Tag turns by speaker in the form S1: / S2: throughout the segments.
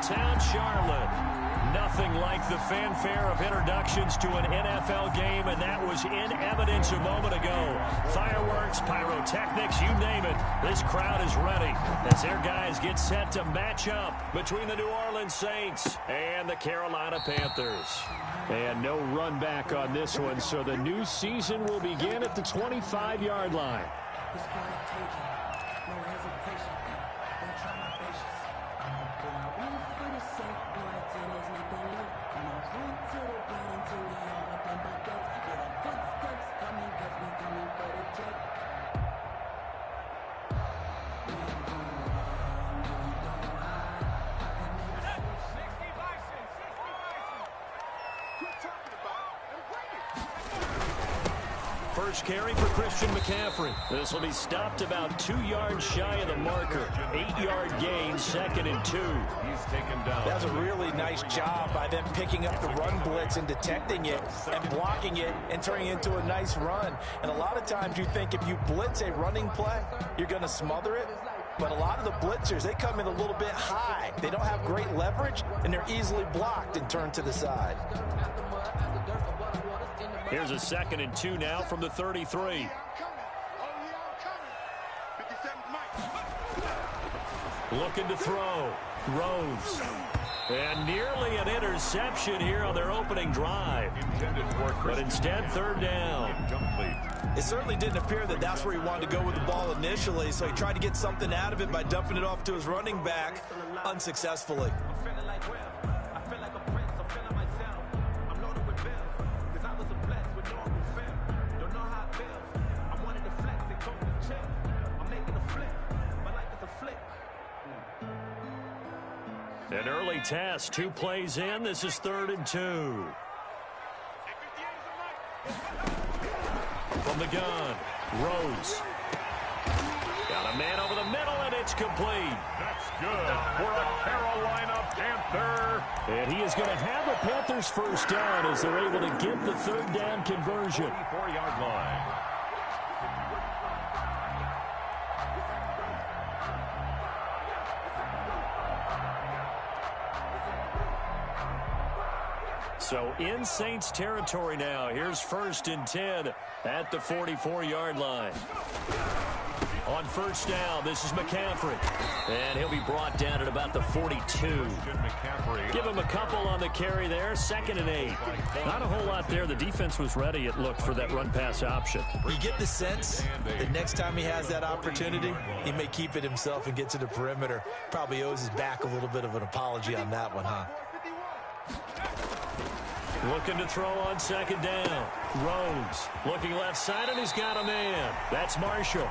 S1: town Charlotte. Nothing like the fanfare of introductions to an NFL game, and that was in evidence a moment ago. Fireworks, pyrotechnics, you name it. This crowd is ready as their guys get set to match up between the New Orleans Saints and the Carolina Panthers. And no run back on this one, so the new season will begin at the 25-yard line. First carry for Christian McCaffrey. This will be stopped about 2 yards shy of the marker. 8-yard gain, 2nd and 2.
S2: He's taken down.
S3: That was a really nice job by them picking up the run blitz and detecting it and blocking it and turning it into a nice run. And a lot of times you think if you blitz a running play, you're going to smother it. But a lot of the blitzers, they come in a little bit high. They don't have great leverage, and they're easily blocked and turned to the side.
S1: Here's a 2nd and 2 now from the 33. Looking to throw. Rhodes. And nearly an interception here on their opening drive. But instead, 3rd down.
S3: It certainly didn't appear that that's where he wanted to go with the ball initially, so he tried to get something out of it by dumping it off to his running back unsuccessfully.
S1: An early test, 2 plays in. This is 3rd and 2. From the gun, Rhodes. Got a man over the middle, and it's complete.
S2: That's good for a Carolina Panther.
S1: And he is going to have a Panthers first down as they're able to get the 3rd down conversion.
S2: 4-yard line.
S1: So in Saints territory now. Here's 1st and 10 at the 44-yard line. On 1st down, this is McCaffrey. And he'll be brought down at about the 42. Give him a couple on the carry there. 2nd and 8. Not a whole lot there. The defense was ready, it looked, for that run-pass option.
S3: You get the sense that next time he has that opportunity, he may keep it himself and get to the perimeter. Probably owes his back a little bit of an apology on that one, huh?
S1: Looking to throw on 2nd down. Rhodes looking left side, and he's got a man. That's Marshall.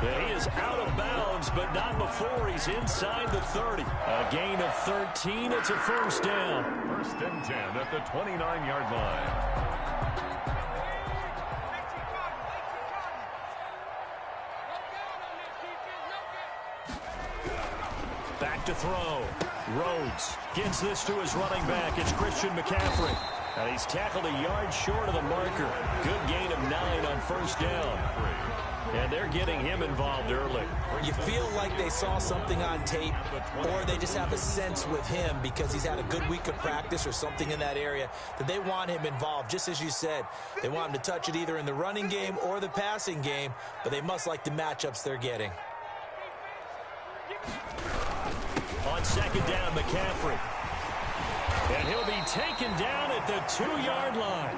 S1: And he is out of bounds, but not before he's inside the 30. A gain of 13. It's a 1st down.
S2: 1st and 10 at the 29-yard line.
S1: Back to throw. Rhodes gets this to his running back. It's Christian McCaffrey. And he's tackled a yard short of the marker. Good gain of 9 on 1st down. And they're getting him involved early.
S3: You feel like they saw something on tape, or they just have a sense with him because he's had a good week of practice or something in that area that they want him involved. Just as you said, they want him to touch it either in the running game or the passing game, but they must like the matchups they're getting.
S1: On 2nd down, McCaffrey. And he'll be taken down at the 2-yard line.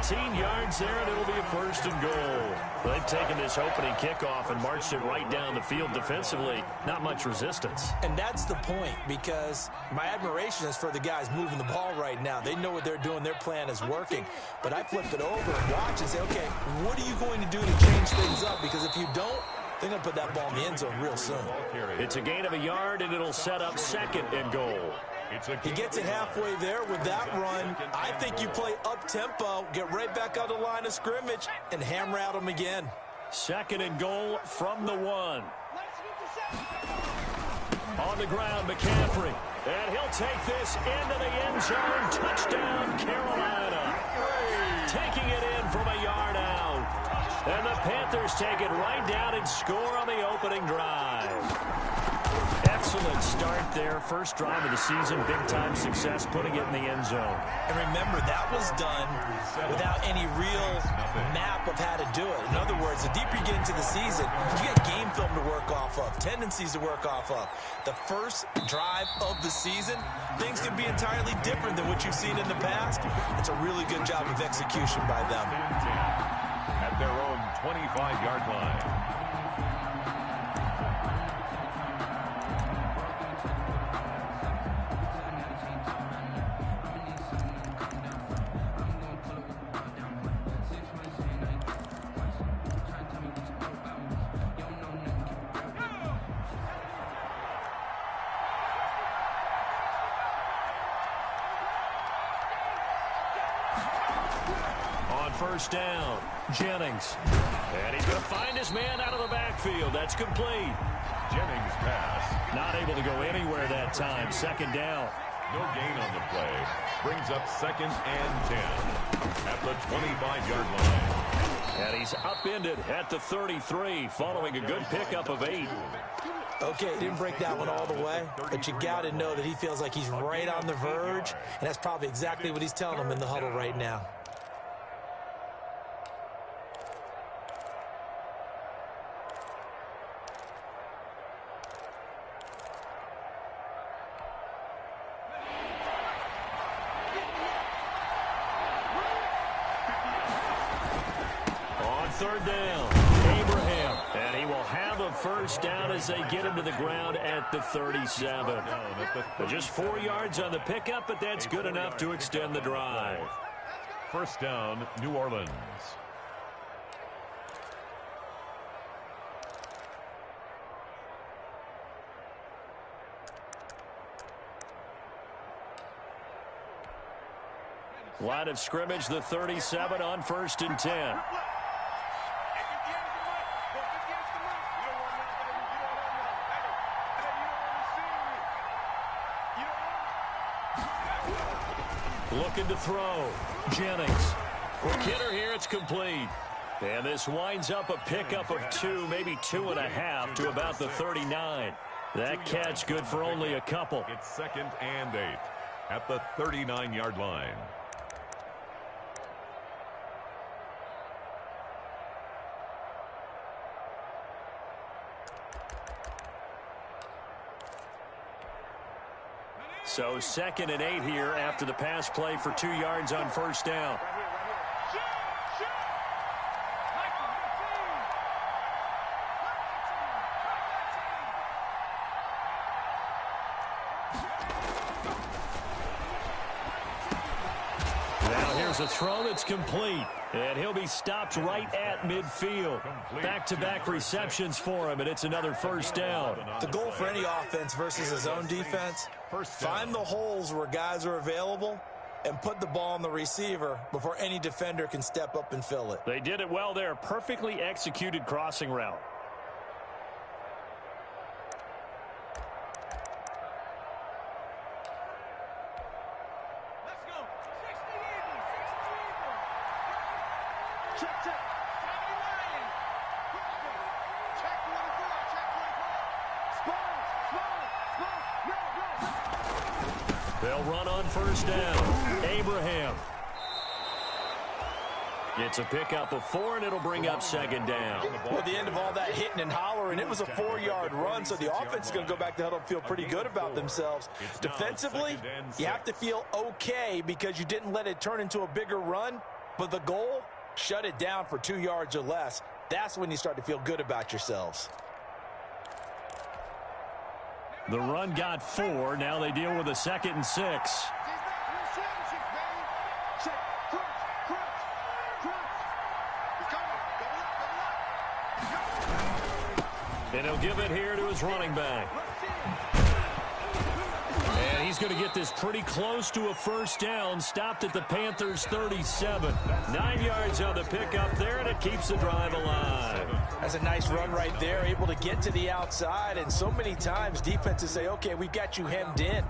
S1: 18 yards there, and it'll be a 1st and goal. They've taken this opening kickoff and marched it right down the field defensively. Not much resistance.
S3: And that's the point, because my admiration is for the guys moving the ball right now. They know what they're doing. Their plan is working. But I flip it over and watch and say, okay, what are you going to do to change things up? Because if you don't, they're going to put that ball in the end zone real soon.
S1: It's a gain of a yard, and it'll set up 2nd and goal.
S3: He gets it halfway there with that run. I think you play up-tempo, get right back on the line of scrimmage, and hammer at him again.
S1: 2nd and goal from the 1. On the ground, McCaffrey. And he'll take this into the end zone. Touchdown, Carolina. Taking it in from a yard out. And the Panthers take it right down and score on the opening drive. Excellent start there. First drive of the season, big-time success, putting it in the end zone.
S3: And remember, that was done without any real map of how to do it. In other words, the deeper you get into the season, you get game film to work off of, tendencies to work off of. The first drive of the season, things can be entirely different than what you've seen in the past. It's a really good job of execution by them.
S2: At their own 25-yard line.
S1: First down, Jennings. And he's going to find his man out of the backfield. That's complete.
S2: Jennings pass.
S1: Not able to go anywhere that time. Second down.
S2: No gain on the play. Brings up 2nd and 10 at the 25-yard line.
S1: And he's upended at the 33 following a good pickup of 8.
S3: Okay, didn't break that one all the way, but you got to know that he feels like he's right on the verge, and that's probably exactly what he's telling him in the huddle right now.
S1: Third down, Abraham, and he will have a first down as they get him to the ground at the 37. Just 4 yards on the pickup, but that's good enough to extend the drive.
S2: First down, New Orleans.
S1: Line of scrimmage, the 37 on 1st and 10. Looking to throw. Jennings. For Kidder here, it's complete. And this winds up a pickup of 2, maybe 2.5 to about the 39. That catch good for only a couple.
S2: It's 2nd and 8 at the 39-yard line.
S1: So 2nd and 8 here after the pass play for 2 yards on first down. Now here's a throw that's complete. And he'll be stopped right at midfield. Back-to-back receptions for him, and it's another first down.
S3: The goal for any offense versus his own defense, find the holes where guys are available and put the ball on the receiver before any defender can step up and fill it.
S1: They did it well there. Perfectly executed crossing route. They'll run on first down. Abraham. It's a pickup of 4, and it'll bring up 2nd down.
S3: Well, at the end of all that hitting and hollering, it was a 4-yard run, so the offense is going to go back to huddle and feel pretty good about themselves. Defensively, you have to feel okay because you didn't let it turn into a bigger run, but the goal, shut it down for 2 yards or less. That's when you start to feel good about yourselves.
S1: The run got 4. Now they deal with a 2nd and 6. And he'll give it here to his running back. And he's going to get this pretty close to a first down. Stopped at the Panthers' 37. 9 yards on the pickup there, and it keeps the drive alive.
S3: That's a nice run right there, able to get to the outside. And so many times defenses say, okay, we've got you hemmed in.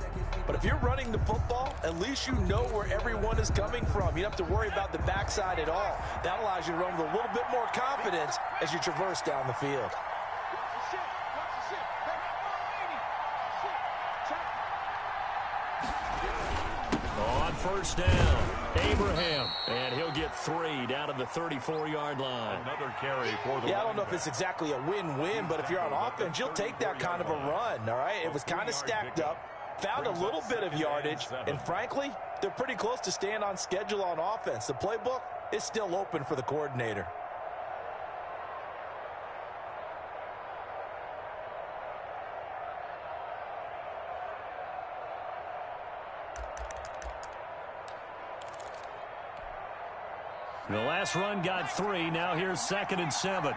S3: But if you're running the football, at least you know where everyone is coming from. You don't have to worry about the backside at all. That allows you to run with a little bit more confidence as you traverse down the field.
S1: On first down, Abraham, and he'll get 3 down to the 34-yard line.
S2: Another carry for the
S3: I don't know if it's exactly a win-win, but if you're on offense, you'll take that kind of a run, all right? It was kind of stacked up, found a little bit of yardage, and frankly, they're pretty close to staying on schedule on offense. The playbook is still open for the coordinator.
S1: The last run got 3. Now here's 2nd and 7.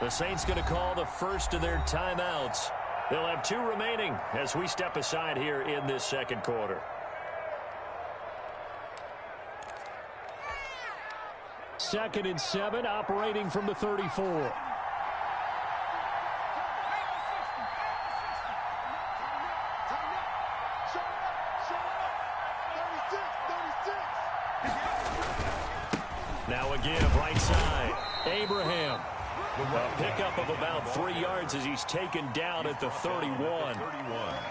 S1: The Saints going to call the first of their timeouts. They'll have 2 remaining as we step aside here in this second quarter. Second and 7, operating from the 34. Now again, right side, Abraham. A pickup of about 3 yards as he's taken down at the 31.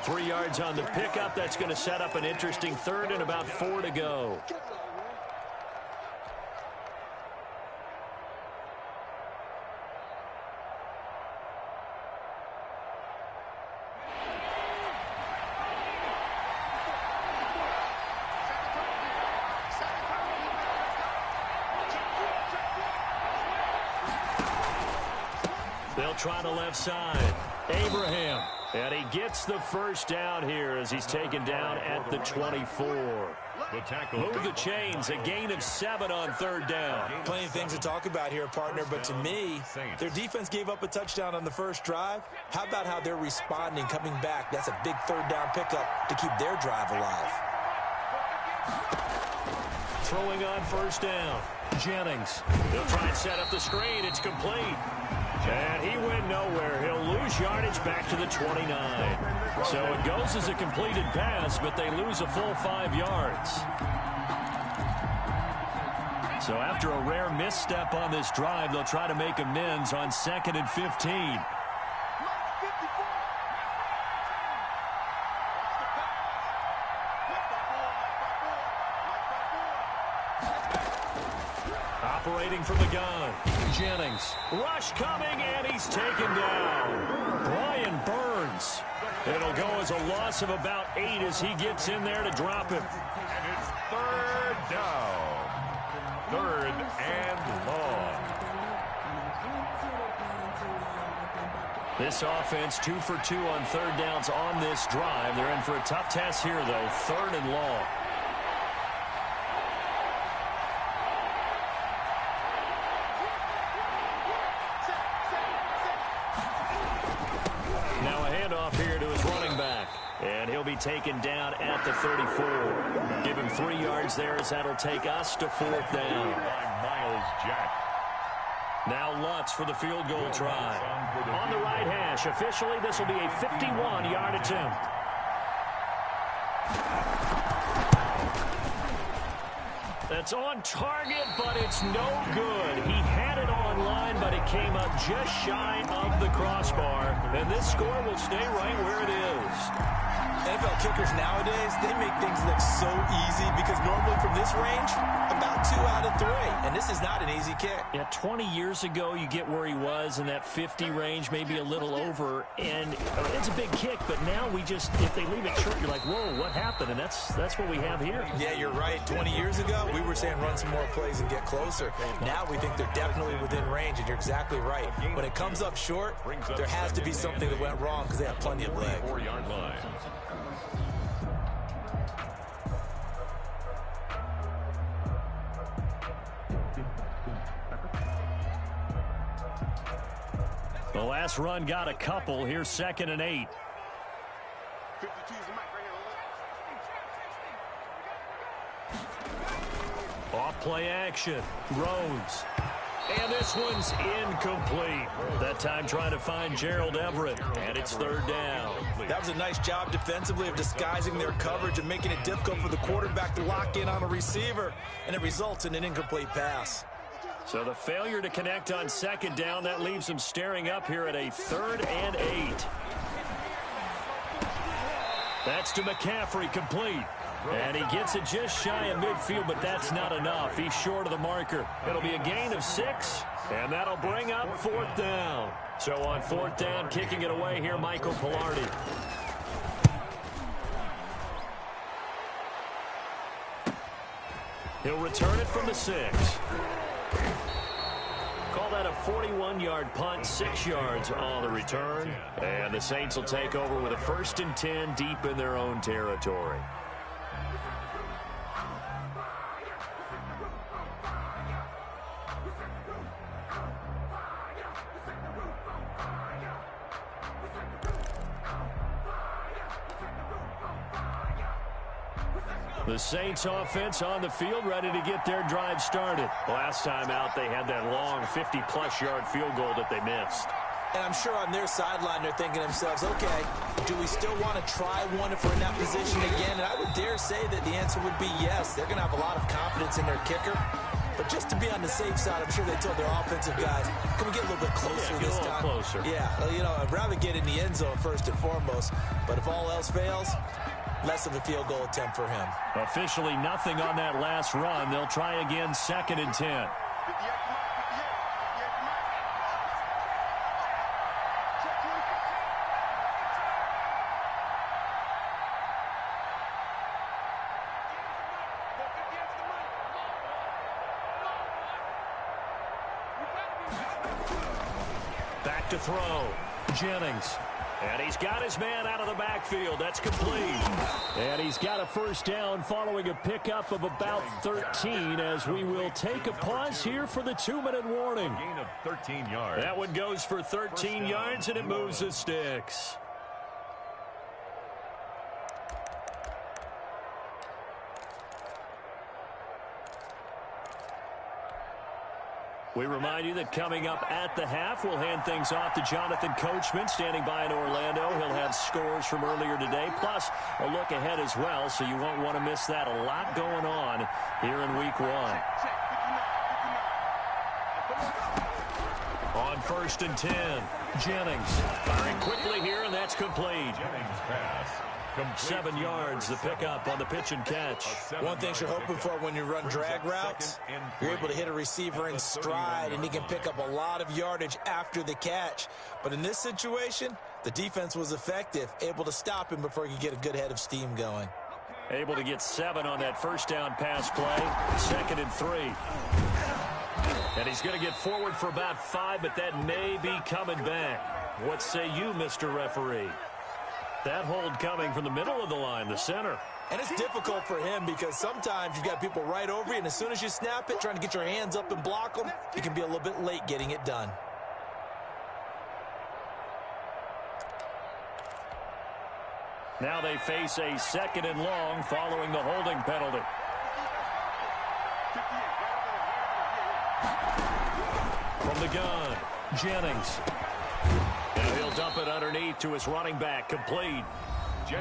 S1: 3 yards on the pickup. That's going to set up an interesting 3rd and about 4 to go. They'll try the left side. Abraham. And he gets the first down here as he's taken down at the 24. Move the chains. A gain of 7 on 3rd down.
S3: Plenty of things to talk about here, partner, but to me, their defense gave up a touchdown on the first drive. How about how they're responding, coming back? That's a big 3rd down pickup to keep their drive alive.
S1: Throwing on first down. Jennings. They'll try and set up the screen. It's complete. And he went nowhere. He'll lose yardage back to the 29. So it goes as a completed pass, but they lose a full 5 yards. So after a rare misstep on this drive, they'll try to make amends on 2nd and 15. Operating from the gun, Jennings. Rush coming, and he's taken down. Brian Burns. It'll go as a loss of about 8 as he gets in there to drop him.
S2: And it's 3rd down. 3rd and long.
S1: This offense 2 for 2 on 3rd downs on this drive. They're in for a tough test here, though. 3rd and long. And he'll be taken down at the 34. Give him 3 yards there as that'll take us to 4th down.
S2: Miles Jack.
S1: Now Lutz for the field goal try. On the right hash. Officially, this will be a 51-yard attempt. That's on target, but it's no good. He had it on line, but it came up just shy of the crossbar. And this score will stay right where it is.
S3: NFL kickers nowadays, they make things look so easy because normally from this range, about 2 out of 3. And this is not an easy kick.
S1: Yeah, 20 years ago, you get where he was in that 50 range, maybe a little over. And it's a big kick, but now we just, if they leave it short, you're like, whoa, what happened? And that's what we have here.
S3: Yeah, you're right. 20 years ago, we were saying run some more plays and get closer. Now we think they're definitely within range, and you're exactly right. When it comes up short, there has to be something that went wrong because they have plenty of leg.
S2: 4-yard line.
S1: The last run got a couple. Here's 2nd and 8. Off play action. Rhodes. And this one's incomplete. That time trying to find Gerald Everett. And it's 3rd down.
S3: That was a nice job defensively of disguising their coverage and making it difficult for the quarterback to lock in on a receiver. And it results in an incomplete pass.
S1: So the failure to connect on second down, that leaves them staring up here at a 3rd and 8. That's to McCaffrey, complete. And he gets it just shy of midfield, but that's not enough. He's short of the marker. It'll be a gain of 6, and that'll bring up 4th down. So on 4th down, kicking it away here, Michael Pilardi. He'll return it from the 6. Call that a 41-yard punt, 6 yards on the return. And the Saints will take over with a 1st and 10 deep in their own territory. The Saints offense on the field, ready to get their drive started. Last time out, they had that long 50-plus yard field goal that they missed.
S3: And I'm sure on their sideline, they're thinking to themselves, okay, do we still want to try one if we're in that position again? And I would dare say that the answer would be yes. They're going to have a lot of confidence in their kicker. But just to be on the safe side, I'm sure they told their offensive guys, can we get a little bit closer this time?
S1: Closer.
S3: Yeah, you know, I'd rather get in the end zone first and foremost. But if all else fails, less of a field goal attempt for him.
S1: Officially nothing on that last run. They'll try again, 2nd and 10. Back to throw. Jennings. And he's got his man out of the backfield. That's complete. And he's got a 1st down following a pickup of about 13 as we will take a pause here for the 2-minute warning.
S2: Gain of 13 yards.
S1: That one goes for 13 yards, and it moves the sticks. We remind you that coming up at the half, we'll hand things off to Jonathan Coachman, standing by in Orlando. He'll have scores from earlier today, plus a look ahead as well, so you won't want to miss that. A lot going on here in Week 1. On 1st and 10, Jennings firing quickly here, and that's complete.
S2: Jennings pass.
S1: 7 yards, the pickup on the pitch and catch.
S3: One thing you're hoping for when you run drag routes, you're able to hit a receiver in stride, and he can pick up a lot of yardage after the catch. But in this situation, the defense was effective, able to stop him before he could get a good head of steam going.
S1: Able to get 7 on that 1st down pass play, 2nd and 3. And he's going to get forward for about 5, but that may be coming back. What say you, Mr. Referee? That hold coming from the middle of the line, the center.
S3: And it's difficult for him because sometimes you've got people right over you, and as soon as you snap it, trying to get your hands up and block them, you can be a little bit late getting it done.
S1: Now they face a 2nd and long following the holding penalty. From the gun, Jennings. Now he'll dump it underneath to his running back, complete.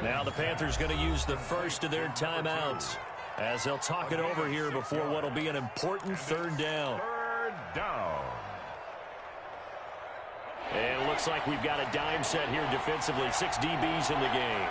S1: Now the Panthers going to use the first of their timeouts as they'll talk it over here before what will be an important 3rd down.
S2: 3rd down.
S1: And it looks like we've got a dime set here defensively. 6 DBs in the game.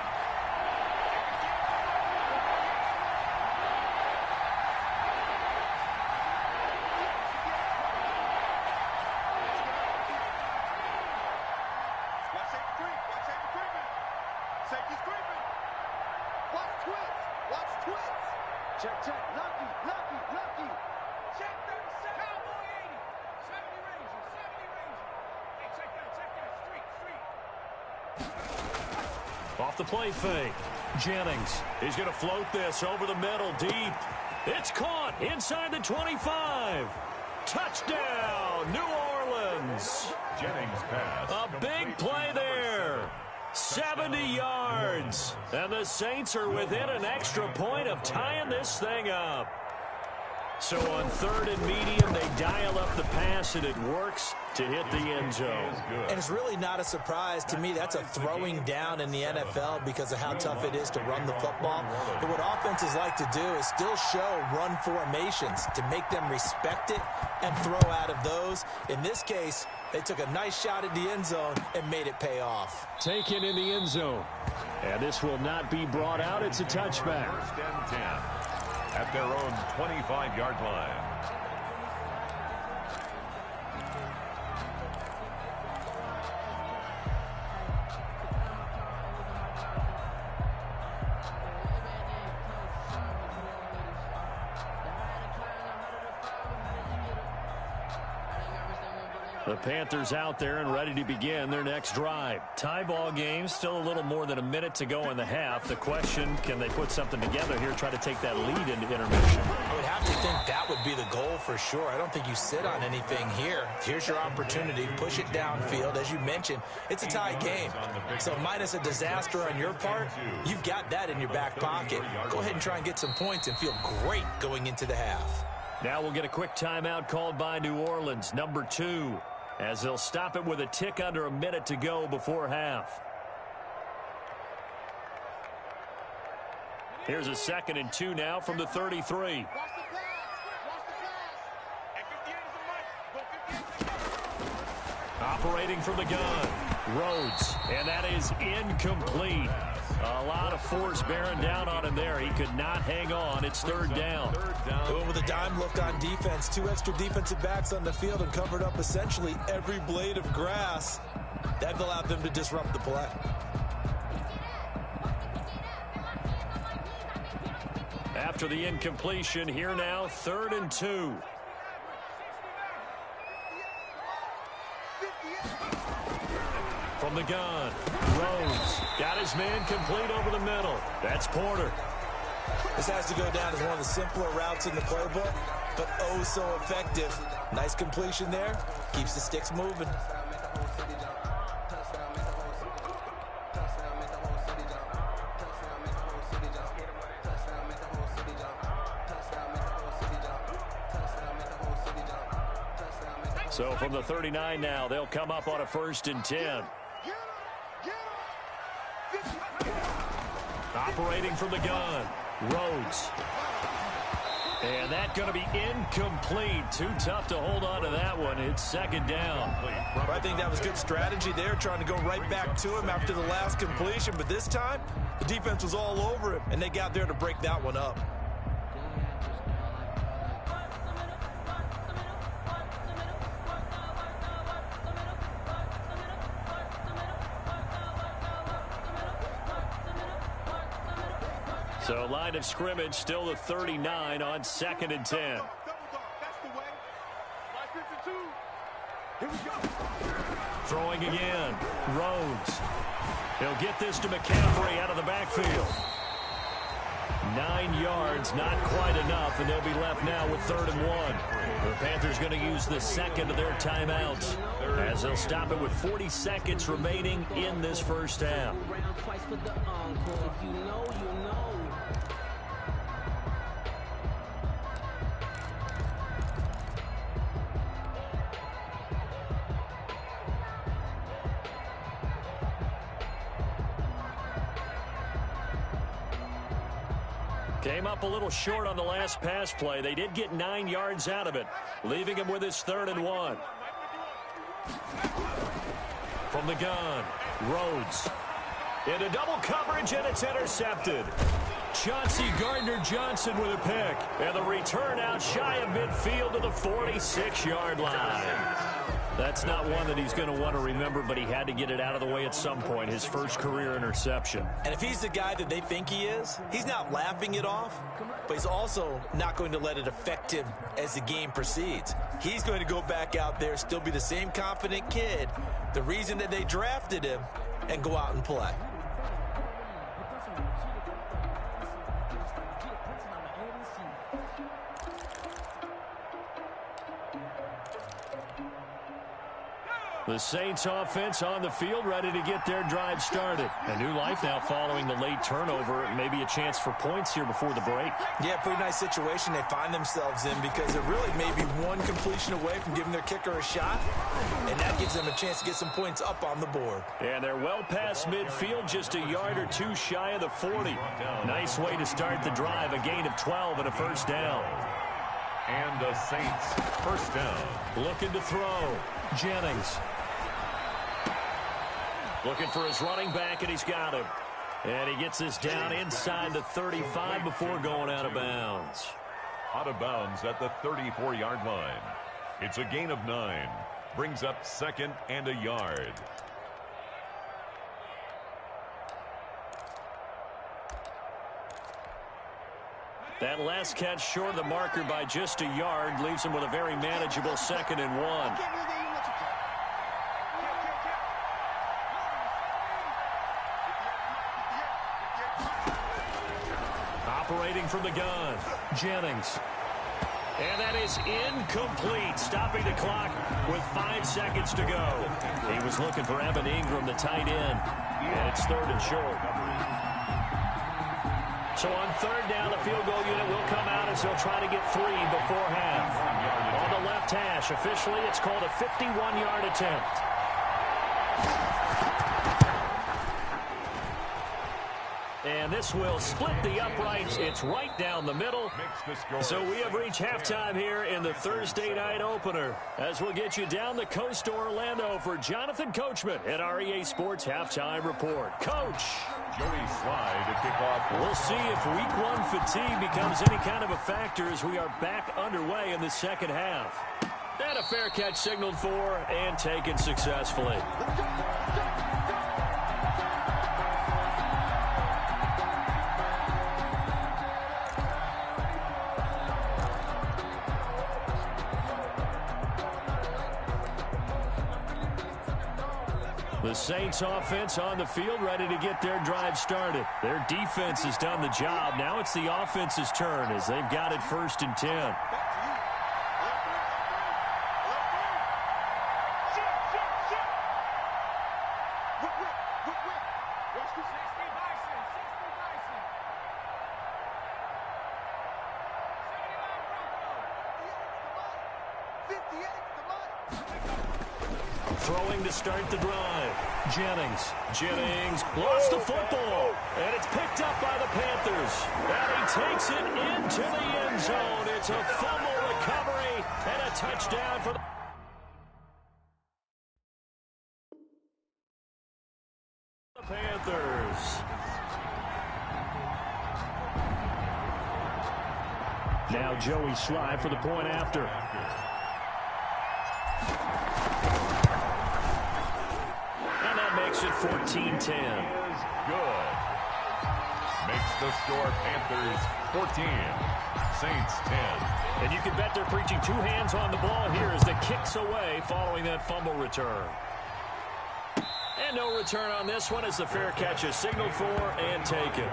S1: Off the play fake. Jennings. He's going to float this over the middle deep. It's caught inside the 25. Touchdown, New Orleans.
S2: Jennings pass.
S1: A big play there. 70 yards. And the Saints are within an extra point of tying this thing up. So on 3rd and medium, they dial up the pass, and it works to hit the end zone.
S3: And it's really not a surprise to me. That's a throwing down in the NFL because of how tough it is to run the football. But what offenses like to do is still show run formations to make them respect it and throw out of those. In this case, they took a nice shot at the end zone and made it pay off.
S1: Taken in the end zone. And this will not be brought out. It's a touchback.
S2: 1st and 10 at their own 25-yard line.
S1: The Panthers out there and ready to begin their next drive. Tie ball game, still a little more than a minute to go in the half. The question, can they put something together here, try to take that lead into intermission?
S3: I would have to think that would be the goal for sure. I don't think you sit on anything here. Here's your opportunity. Push it downfield. As you mentioned, it's a tie game. So minus a disaster on your part, you've got that in your back pocket. Go ahead and try and get some points and feel great going into the half.
S1: Now we'll get a quick timeout called by New Orleans, number 2. As they'll stop it with a tick under a minute to go before half. Here's a 2nd and 2 now from the 33. Operating from the gun, Rhodes, and that is incomplete. A lot of force bearing down on him there. He could not hang on. It's 3rd down.
S3: Going with a dime look on defense. 2 extra defensive backs on the field and covered up essentially every blade of grass. That allowed them to disrupt the play.
S1: After the incompletion, here now, 3rd and 2. From the gun, Rhodes got his man complete over the middle. That's Porter.
S3: This has to go down as one of the simpler routes in the playbook, but oh so effective. Nice completion there. Keeps the sticks moving.
S1: So from the 39 now, they'll come up on a 1st and 10. Operating from the gun, Rhodes. And that's going to be incomplete. Too tough to hold on to that one. It's 2nd down.
S3: I think that was good strategy there, trying to go right back to him after the last completion. But this time, the defense was all over him, and they got there to break that one up.
S1: So line of scrimmage still the 39 on 2nd and 10. Throwing again. Rhodes. He'll get this to McCaffrey out of the backfield. 9 yards, not quite enough, and they'll be left now with 3rd and 1. The Panthers going to use the 2nd of their timeouts as they'll stop it with 40 seconds remaining in this first half. Came up a little short on the last pass play. They did get 9 yards out of it, leaving him with his 3rd and 1. From the gun, Rhodes. Into double coverage, and it's intercepted. Chauncey Gardner-Johnson with a pick. And the return out shy of midfield to the 46-yard line. That's not one that he's going to want to remember, but he had to get it out of the way at some point, his first career interception.
S3: And if he's the guy that they think he is, he's not laughing it off, but he's also not going to let it affect him as the game proceeds. He's going to go back out there, still be the same confident kid, the reason that they drafted him, and go out and play.
S1: The Saints offense on the field, ready to get their drive started. A new life now following the late turnover. Maybe a chance for points here before the break.
S3: Yeah, pretty nice situation they find themselves in because they're really maybe one completion away from giving their kicker a shot. And that gives them a chance to get some points up on the board.
S1: And they're well past midfield, just a yard or two shy of the 40. Nice way to start the drive, a gain of 12 and a first down.
S2: And the Saints first down.
S1: Looking to throw. Jennings. Looking for his running back, and he's got him. And he gets this down inside the 35 before going out of bounds.
S2: Out of bounds at the 34-yard line. It's a gain of 9. Brings up second and a yard.
S1: That last catch short of the marker by just a yard leaves him with a very manageable 2nd and 1. Operating from the gun, Jennings. And that is incomplete, stopping the clock with 5 seconds to go. He was looking for Evan Ingram, the tight end, and it's 3rd and short. So on 3rd down, the field goal unit will come out as they'll try to get 3 before half. On the left hash, officially, it's called a 51-yard attempt. And this will split the uprights. It's right down the middle. So we have reached halftime here in the Thursday night opener, as we'll get you down the coast to Orlando for Jonathan Coachman at our EA Sports Halftime Report. Coach.
S2: Joey Slye to kick off.
S1: We'll see if week 1 fatigue becomes any kind of a factor as we are back underway in the second half. And a fair catch signaled for and taken successfully. The Saints offense on the field, ready to get their drive started. Their defense has done the job. Now it's the offense's turn as they've got it 1st and 10. Throwing to start the drive. Jennings lost the football, and it's picked up by the Panthers. And he takes it into the end zone. It's a fumble recovery and a touchdown for the Panthers. Now Joey Slye for the point after. Makes it 14-10.
S2: Good. Makes the score Panthers 14, Saints 10.
S1: And you can bet they're preaching 2 hands on the ball here as the kicks away following that fumble return. And no return on this one as the fair catch is signaled for and taken.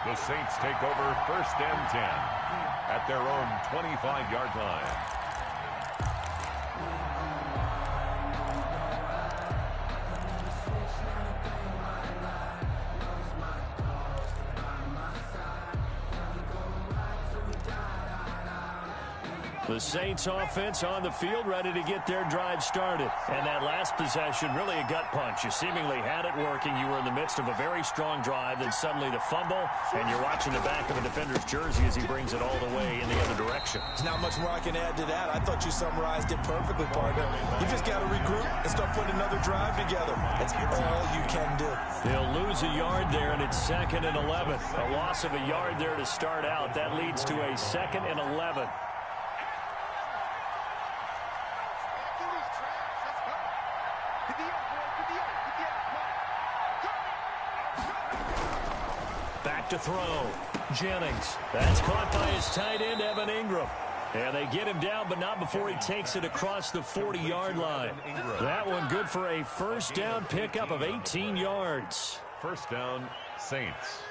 S2: The Saints take over 1st and 10 at their own 25-yard line.
S1: The Saints offense on the field, ready to get their drive started. And that last possession, really a gut punch. You seemingly had it working. You were in the midst of a very strong drive, then suddenly the fumble, and you're watching the back of a defender's jersey as he brings it all the way in the other direction.
S3: There's not much more I can add to that. I thought you summarized it perfectly, partner. You just got to regroup and start putting another drive together. That's all you can do.
S1: They'll lose a yard there, and it's 2nd and 11. A loss of a yard there to start out. That leads to a 2nd and 11. Back to throw. Jennings. That's caught by his tight end, Evan Ingram. And they get him down, but not before he takes it across the 40-yard line. That one good for a first down pickup of 18 yards.
S2: First down, Saints.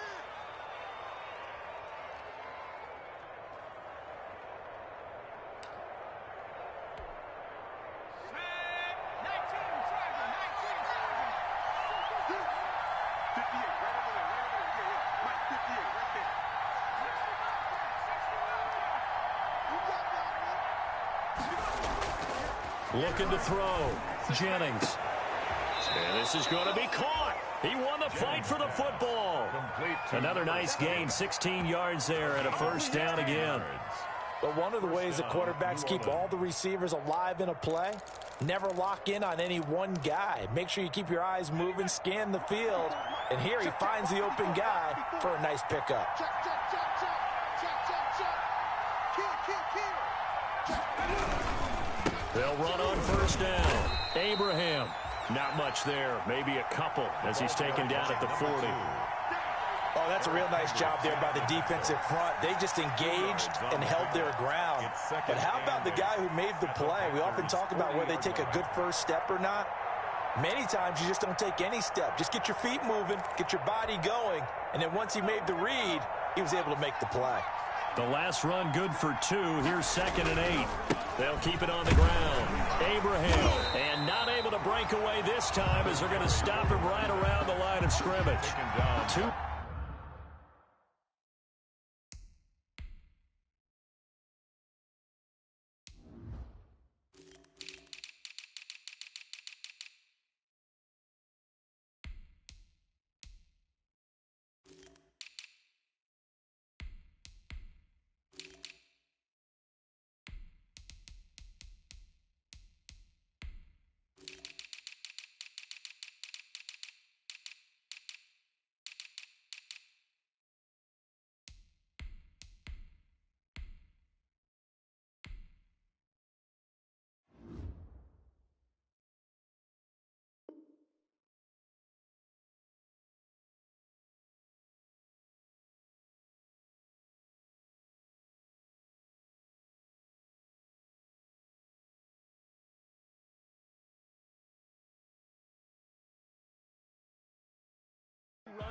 S1: Looking to throw. Jennings. And this is going to be caught. He won the fight for the football. Another nice gain, 16 yards there and a first down again.
S3: But one of the ways that quarterbacks keep all the receivers alive in a play, never lock in on any one guy. Make sure you keep your eyes moving, scan the field. And here he finds the open guy for a nice pickup.
S1: They'll run on first down. Abraham. Not much there. Maybe a couple as he's taken down at the 40.
S3: Oh, that's a real nice job there by the defensive front. They just engaged and held their ground. But how about the guy who made the play? We often talk about whether they take a good first step or not. Many times you just don't take any step. Just get your feet moving, get your body going, and then once he made the read, he was able to make the play.
S1: The last run good for 2. Here's 2nd and 8. They'll keep it on the ground. Abraham, and not able to break away this time as they're going to stop him right around the line of scrimmage. 2.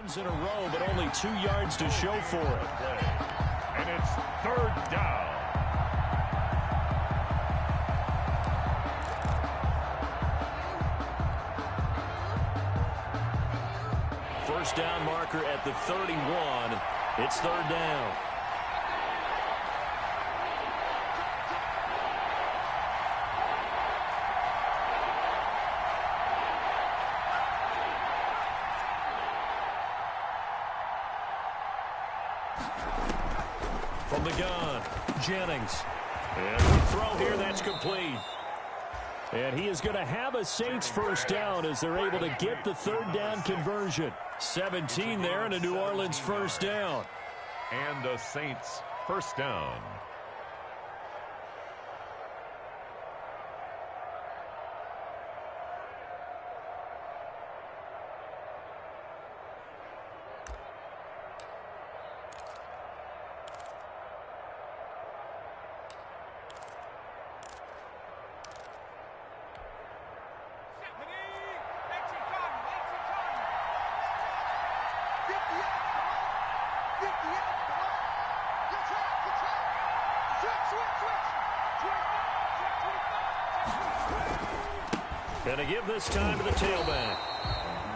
S1: Runs in a row, but only 2 yards to show for it.
S2: And it's 3rd down.
S1: First down marker at the 31. It's 3rd down. From the gun, Jennings. And we throw here, that's complete. And he is going to have a Saints first down as they're able to get the 3rd down conversion. 17 there and a New Orleans first down.
S2: And a Saints first down.
S1: And to give this time to the tailback.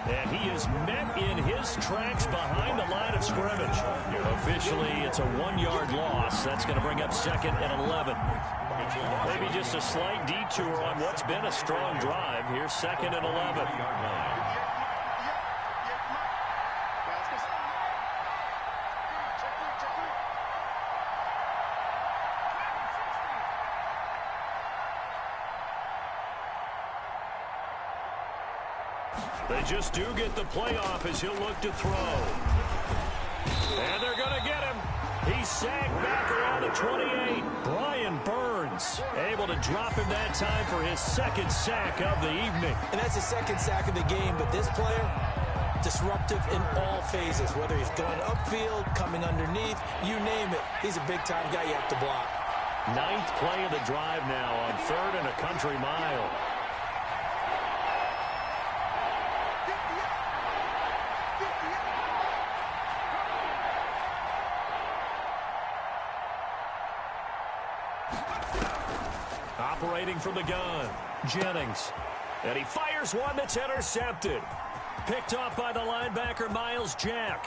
S1: And he is met in his tracks behind the line of scrimmage. Officially, it's a 1-yard loss. That's going to bring up 2nd and 11. Maybe just a slight detour on what's been a strong drive. Here's 2nd and 11. They just do get the playoff as he'll look to throw. And they're going to get him. He's sagged back around the 28. Brian Burns able to drop him that time for his 2nd sack of the evening.
S3: And that's the 2nd sack of the game, but this player, disruptive in all phases, whether he's going upfield, coming underneath, you name it. He's a big-time guy you have to block.
S1: 9th play of the drive now on 3rd and a country mile. Operating from the gun, Jennings. And he fires one that's intercepted. Picked off by the linebacker, Miles Jack.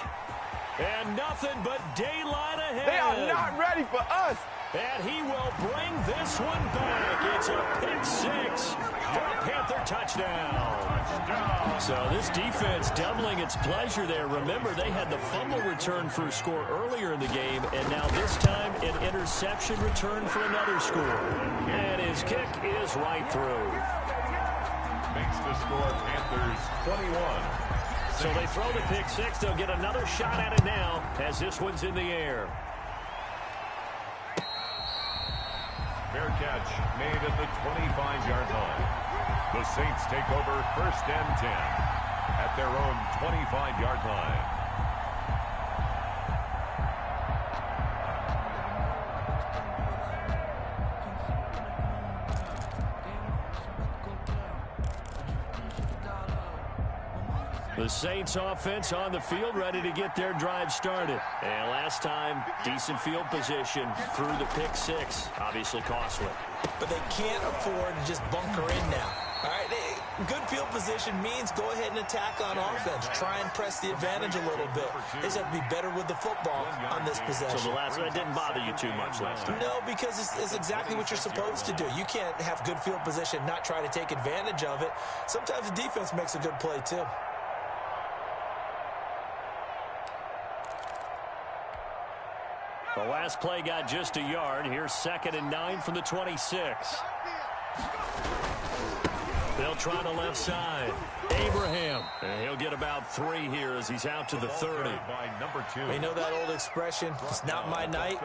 S1: And nothing but daylight ahead.
S4: They are not ready for us.
S1: And he will bring this one back. It's a pick six for a Panther touchdown. So this defense doubling its pleasure there. Remember, they had the fumble return for a score earlier in the game, and now this time an interception return for another score. And his kick is right through.
S2: Makes the score Panthers 21.
S1: So they throw the pick six. They'll get another shot at it now as this one's in the air.
S2: Fair catch made at the 25-yard line. The Saints take over 1st and 10 at their own 25-yard line.
S1: The Saints offense on the field, ready to get their drive started. And last time, decent field position through the pick six. Obviously costly.
S3: But they can't afford to just bunker in now. All right, good field position means go ahead and attack on offense. Try and press the advantage a little bit. They just have to be better with the football on this possession.
S1: So the last one didn't bother you too much last time?
S3: No, because it's exactly what you're supposed to do. You can't have good field position and not try to take advantage of it. Sometimes the defense makes a good play, too.
S1: The last play got just a yard. Here's 2nd and 9 from the 26. They'll try the left side. Abraham. And he'll get about 3 here as he's out to the 30.
S3: You know that old expression, it's not my night?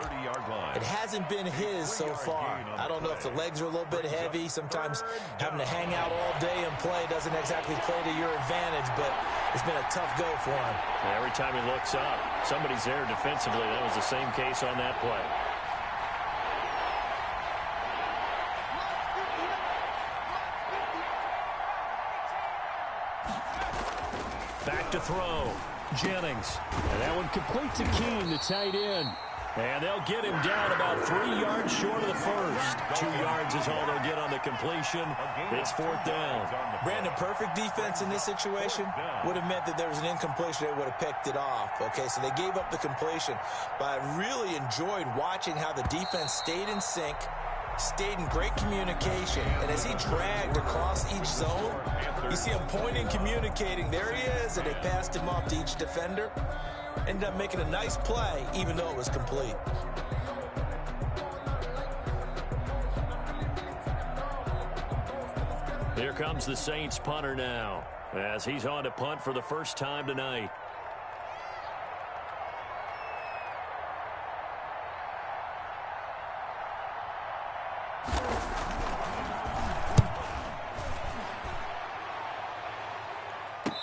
S3: It hasn't been his so far. I don't know if the legs are a little bit heavy. Sometimes having to hang out all day and play doesn't exactly play to your advantage, but it's been a tough go for him.
S1: Every time he looks up, somebody's there defensively. That was the same case on that play. Back to throw. Jennings. And that one complete to Keene, the tight end. And they'll get him down about 3 yards short of the first. 2 yards is all they'll get on the completion. It's 4th down.
S3: Brandon, perfect defense in this situation would have meant that there was an incompletion. They would have picked it off. Okay, so they gave up the completion. But I really enjoyed watching how the defense stayed in sync, stayed in great communication, and as he dragged across each zone, you see him pointing, communicating. There he is, and they passed him off to each defender. Ended up making a nice play, even though it was complete.
S1: Here comes the Saints punter now, as he's on to punt for the first time tonight.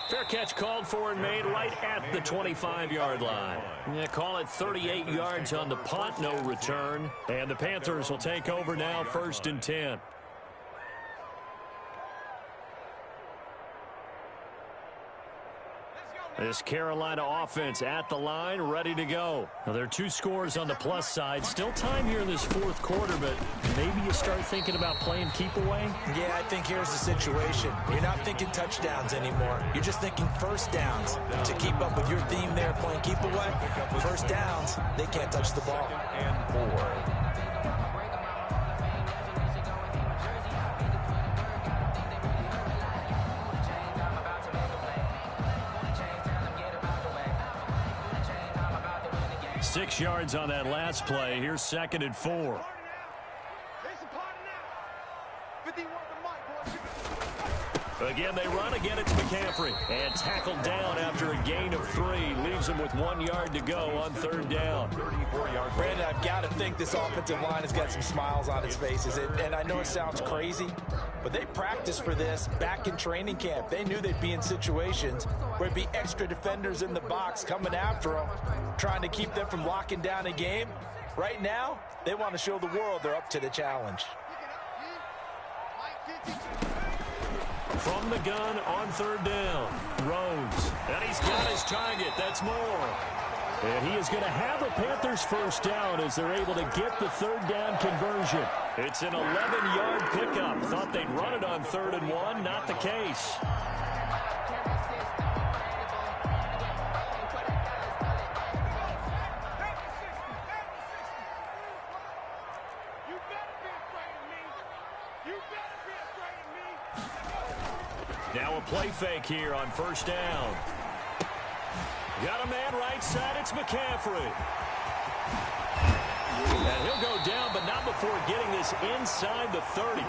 S1: Fair catch called for and made right at the 25-yard line. Yeah, call it 38 yards on the punt, no return. And the Panthers will take over now, 1st and 10. This Carolina offense at the line, ready to go. Now, there are 2 scores on the plus side. Still time here in this 4th quarter, but maybe you start thinking about playing keep away?
S3: Yeah, I think here's the situation. You're not thinking touchdowns anymore. You're just thinking first downs. To keep up with your theme there, playing keep away, first downs, they can't touch the ball.
S2: And 4.
S1: 6 yards on that last play. Here's 2nd and 4. Again, they run. Again, it's McCaffrey. And tackled down after a gain of 3. Leaves him with 1 yard to go on 3rd down.
S3: Brandon, I've got to think this offensive line has got some smiles on its faces. And I know it sounds crazy, but they practiced for this back in training camp. They knew they'd be in situations where there'd be extra defenders in the box coming after them, trying to keep them from locking down a game. Right now, they want to show the world they're up to the challenge.
S1: From the gun on 3rd down, Rhodes. And he's got his target. That's more. And he is going to have a Panthers first down as they're able to get the 3rd down conversion. It's an 11-yard pickup. Thought they'd run it on 3rd and 1. Not the case. Now a play fake here on first down. Got a man right side. It's McCaffrey. And he'll go down, but not before getting this inside the 30. A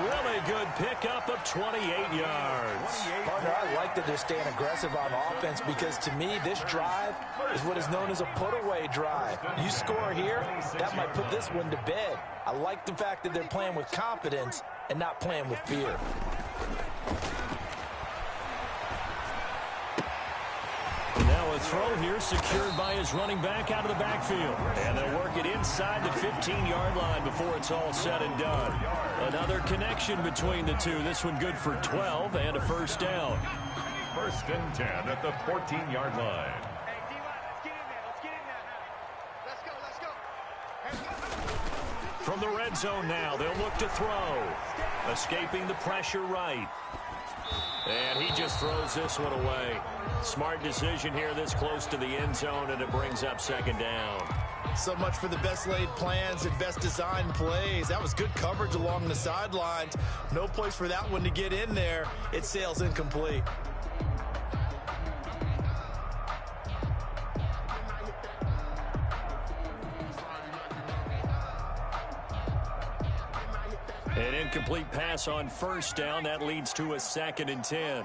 S1: really good pickup of 28 yards.
S3: Partner, I like that they're staying aggressive on offense because, to me, this drive is what is known as a put-away drive. You score here, that might put this one to bed. I like the fact that they're playing with confidence and not playing with fear.
S1: Now a throw here secured by his running back out of the backfield. And they'll work it inside the 15-yard line before it's all said and done. Another connection between the two. This one good for 12 and a first down.
S2: First and 10 at the 14-yard line.
S1: From the red zone now, they'll look to throw. Escaping the pressure right. And he just throws this one away. Smart decision here this close to the end zone, and it brings up second down.
S3: So much for the best laid plans and best designed plays. That was good coverage along the sidelines. No place for that one to get in there. It sails incomplete.
S1: An incomplete pass on first down. That leads to a 2nd and 10.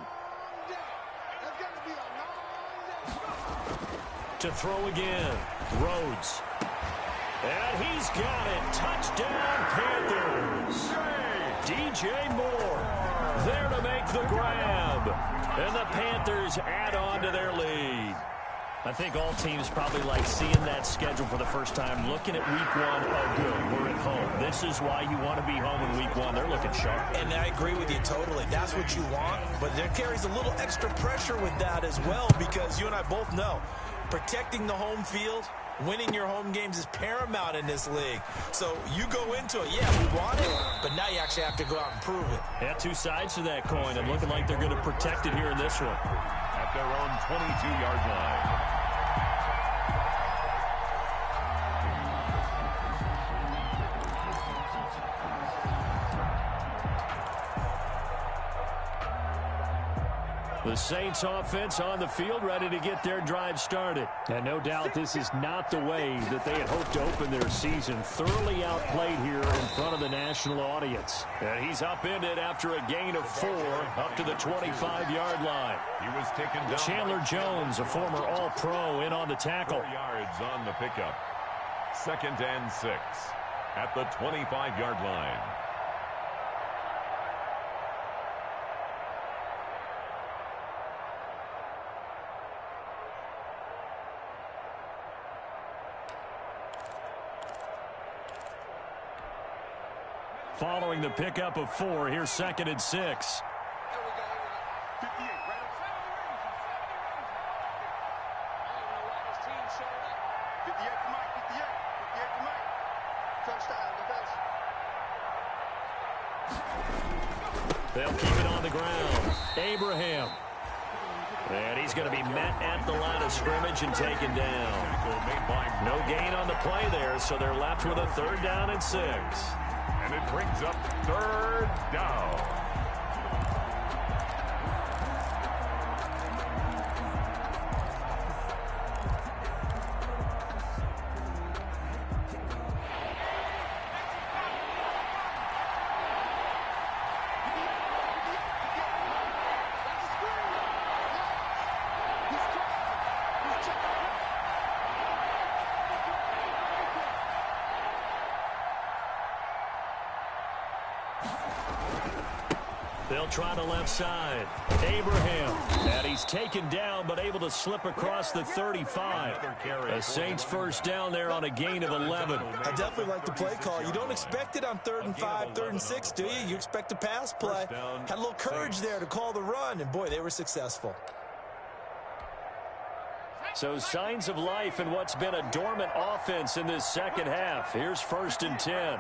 S1: To throw again. Rhodes. And he's got it. Touchdown, Panthers. DJ Moore there to make the grab. And the Panthers add on to their lead. I think all teams probably like seeing that schedule for the first time, looking at week one. Oh, good, we're at home. This is why you want to be home in week one. They're looking sharp.
S3: And I agree with you totally. That's what you want. But there carries a little extra pressure with that as well, because you and I both know protecting the home field, winning your home games is paramount in this league. So you go into it, yeah, we want it, but now you actually have to go out and prove it.
S1: Yeah, two sides to that coin, and looking like they're going to protect it here in this one.
S2: At their own 22-yard line.
S1: The Saints offense on the field, ready to get their drive started. And no doubt this is not the way that they had hoped to open their season. Thoroughly outplayed here in front of the national audience. And he's upended after a gain of 4 up to the 25-yard line.
S2: He was taken down.
S1: Chandler Jones, a former All-Pro, in on the tackle.
S2: 4 yards on the pickup. 2nd and 6 at the 25-yard line.
S1: Following the pickup of 4, here's 2nd and 6. They'll keep it on the ground. Abraham. And he's going to be met at the line of scrimmage and taken down. No gain on the play there, so they're left with a 3rd down and 6.
S2: And it brings up 3rd down.
S1: They'll try the left side. Abraham. And he's taken down, but able to slip across the 35. A Saints 1st down there on a gain of 11.
S3: I definitely like the play call. You don't expect it on 3rd and 5, 3rd and 6, do you? You expect a pass play. Had a little courage there to call the run, and boy, they were successful.
S1: So signs of life in what's been a dormant offense in this second half. Here's 1st and 10.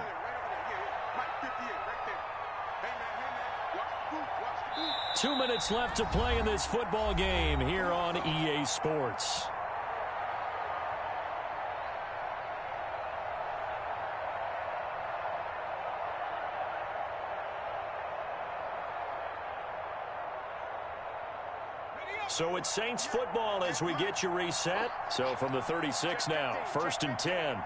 S1: Two minutes left to play in this football game here on EA Sports. So it's Saints football as we get you reset. So from the 36 now, 1st and 10.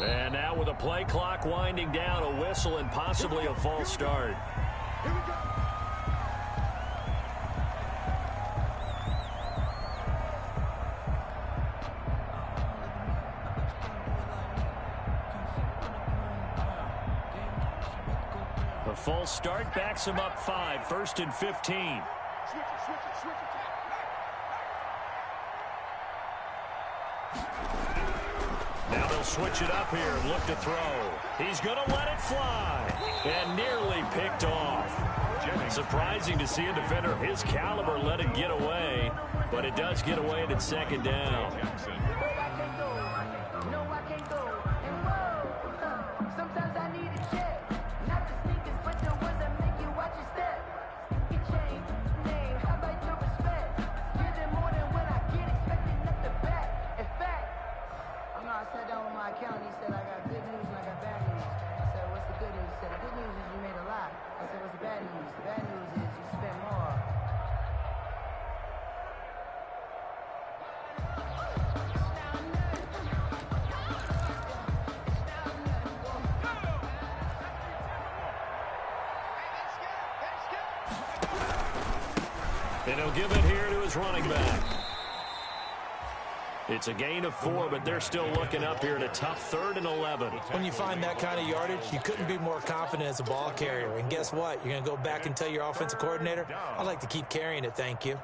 S1: And now with the play clock winding down, a whistle and possibly a false start.
S4: Here we go.
S1: The false start backs him up 5, 1st and 15. Now they'll switch it up here and look to throw. He's going to let it fly. And nearly picked off. Surprising to see a defender of his caliber let it get away. But it does get away and it's 2nd down. And he'll give it here to his running back. It's a gain of 4, but they're still looking up here at a tough 3rd and 11.
S3: When you find that kind of yardage, you couldn't be more confident as a ball carrier. And guess what? You're going to go back and tell your offensive coordinator, I'd like to keep carrying it, thank you.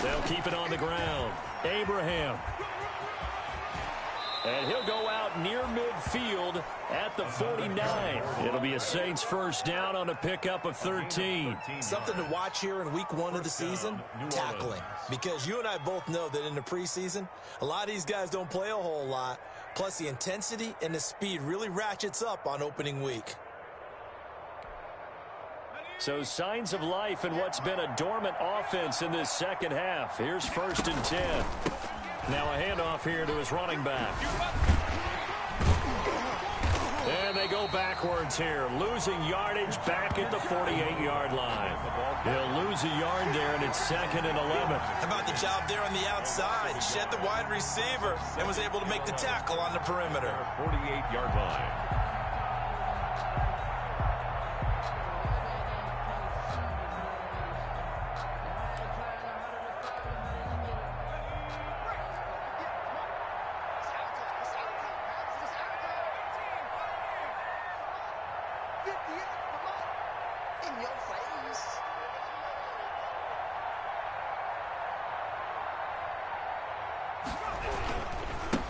S1: They'll keep it on the ground. Abraham. And he'll go out near midfield at the 49. It'll be a Saints first down on a pickup of 13.
S3: Something to watch here in week 1 of the season, tackling. Because you and I both know that in the preseason, a lot of these guys don't play a whole lot. Plus the intensity and the speed really ratchets up on opening week.
S1: So signs of life in what's been a dormant offense in this second half. Here's 1st and 10. Now a handoff here to his running back. And they go backwards here, losing yardage back at the 48-yard line. He'll lose a yard there, and it's 2nd and 11.
S3: How about the job there on the outside? Shed the wide receiver and was able to make the tackle on the perimeter.
S2: 48-yard line.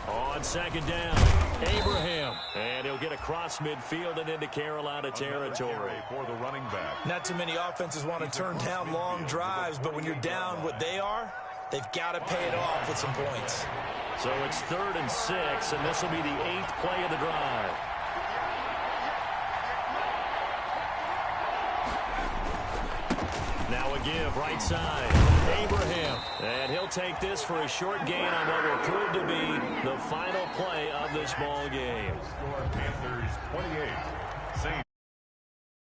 S1: On 2nd down, Abraham. And he'll get across midfield and into Carolina territory.
S2: For the running back.
S3: Not too many offenses want to turn down long drives, but when you're down what they are, they've got to pay it off with some points.
S1: So it's 3rd and 6, and this will be the 8th play of the drive. Now a give, right side. Abraham. And he'll take this for a short gain on what will prove to be the final play of this ball game.
S2: Panthers 28. Saints.